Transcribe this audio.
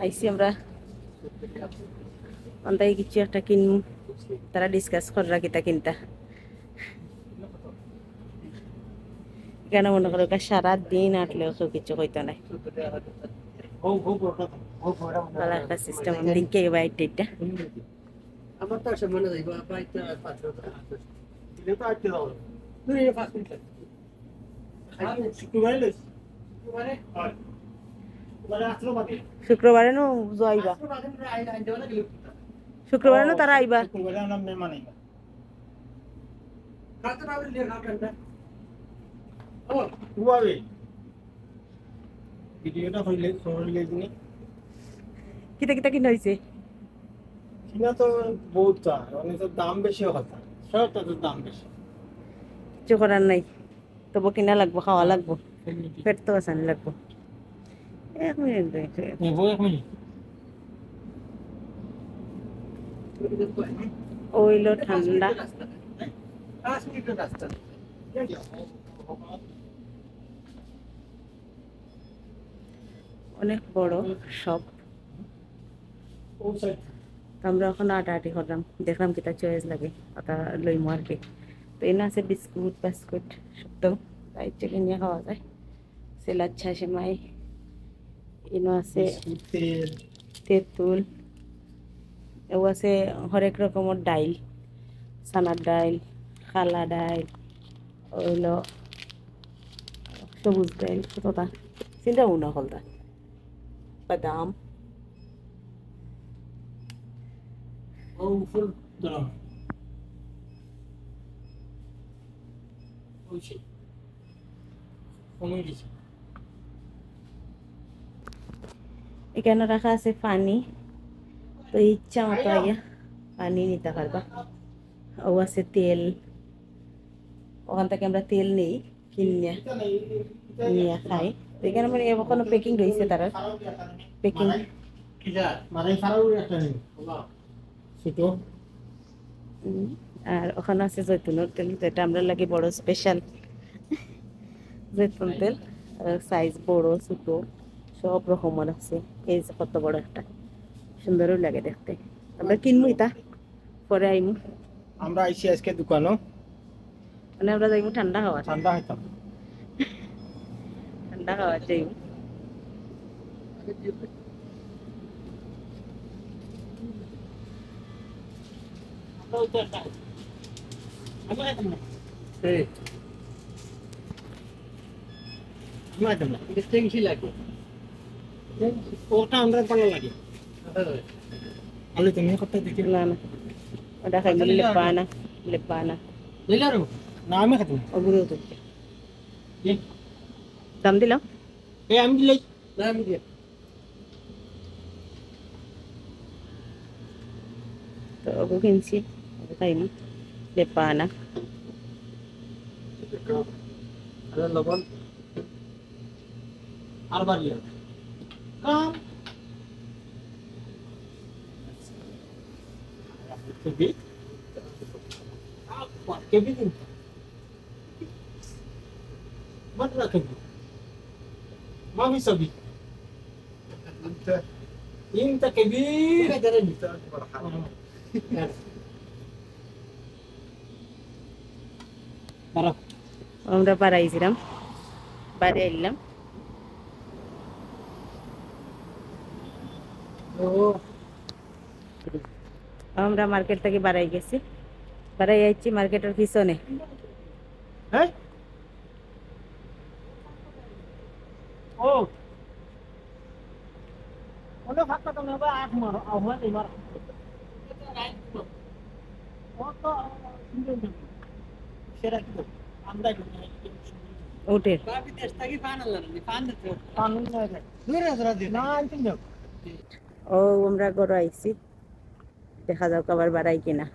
আইসি আমরা অন্তাই কিছু একটা কিনবো, তারা ডিসকাস করা কিতা কিনতা। কেন মনে করো সারা দিন আটলেও কেউ কিছু কইতো নাই। ভালো একটা সিস্টেম আমি দেখি বাইকটা। আমার তো আসলে মনে যাইব বাইকটা 5 টাকা দিলে তো আটকে দাও তুই 5 মিনিট শুক্রবারে লইস শুক্রবারে হয় শুক্রবারে আসলো বাকি শুক্রবারে নো যাইবা শুক্রবারে নো তারা আইবা শুক্রবারে আমরা মেহমান আইবা কাতে পাবে লিয়ে খাবেন ও কুয়াবে ভিডিওটা হইলে সরলে দিনে কিতা কিতা কিনা হইছে কিনা তো বহুত চায় অনেক তো দাম বেশি কথা সবটা তো দাম বেশি কিছু করার নাই, তবু কিনা লাগবো, খাওয়া লাগবো, পেট তো বাঁচানি লাগবো। 1 মিনিট দেখে নেবো 1 মিনিট ওইলো ঠান্ডা। 5 মিনিটের রাস্তা অনেক বড় শপ। ও সাইড আমরা এখন আটাআটি করলাম, দেখলাম কিতা চয়েস লাগে ওটা লইমু আর কি। তো এনে আছে বিস্কুট বাস্কুট সব, তো তাই চেকে নিয়ে খাওয়া যায়। সে লাচ্ছা সেমাই, এনে আছে তেঁতুল, এও আছে হরেক রকমের ডাইল, চানার ডাইল, খালা ডাইল, ওইলো সবুজ ডাইল, কতটা চিন্তা মনে হলতা, বাদাম, Oh, full drum. Oh shit. কমে গেছে এখানে রাখা আছে পানি, তো ইচ্ছা মতো আইয়া পানি নিতে পারবা। ও আছে তেল, ওখান থেকে আমরা তেল নেই কিনে নিয়ে খাই। তো এখানে মানে এখনো প্যাকিং রয়েছে, তারা প্যাকিং। মানে খারাপ একটা নেই ছোট। আর ওখানে আছে জৈতুনের তেল, যেটা আমরা লাগে বড় স্পেশাল জৈতুন তেল, সাইজ বড় ছোট সব রকমের আছে। এই যে কত বড় একটা, সুন্দরও লাগে দেখতে। আমরা কিনবো এটা, পরে আইমু। আমরা আইসি আজকে দোকানও, মানে আমরা যাইমু ঠান্ডা খাওয়া, ঠান্ডা হইতাম ঠান্ডা খাওয়া যাইমু। ওটা আমরা ভালো লাগে আলু তুমি কত দেখি না না, ওটা খাইমু লেপানা, লেপানা না আমি খাইতাম ওগুলো তো দাম দিলাম। এই আমি দিলাই না আমি দিয়ে তো ওগুলো কিনছি, খাইমু লেপানা। লবণ আর বাড়িয়ে কাম কেবি কেবি দিন বাটরা কেবি মামি সবই انت كبير আমরা পাড়াইছিলাম, বাড়ি এলাম। আমরা মার্কেট থেকে বাড়াই গেছি, বাড়াই যাচ্ছি মার্কেটের পিছনে। হ্যাঁ ও ওটা ফাটা তো নেবা আট মার আহ্বান এবার ও তো সেরা কি আমরা উঠে বাবি দেশ থেকে পান আনলাম পান দিতে পান না আনতে যাও। ও আমরা গড় আইছি, দেখা যাক আবার বাড়াই কিনা।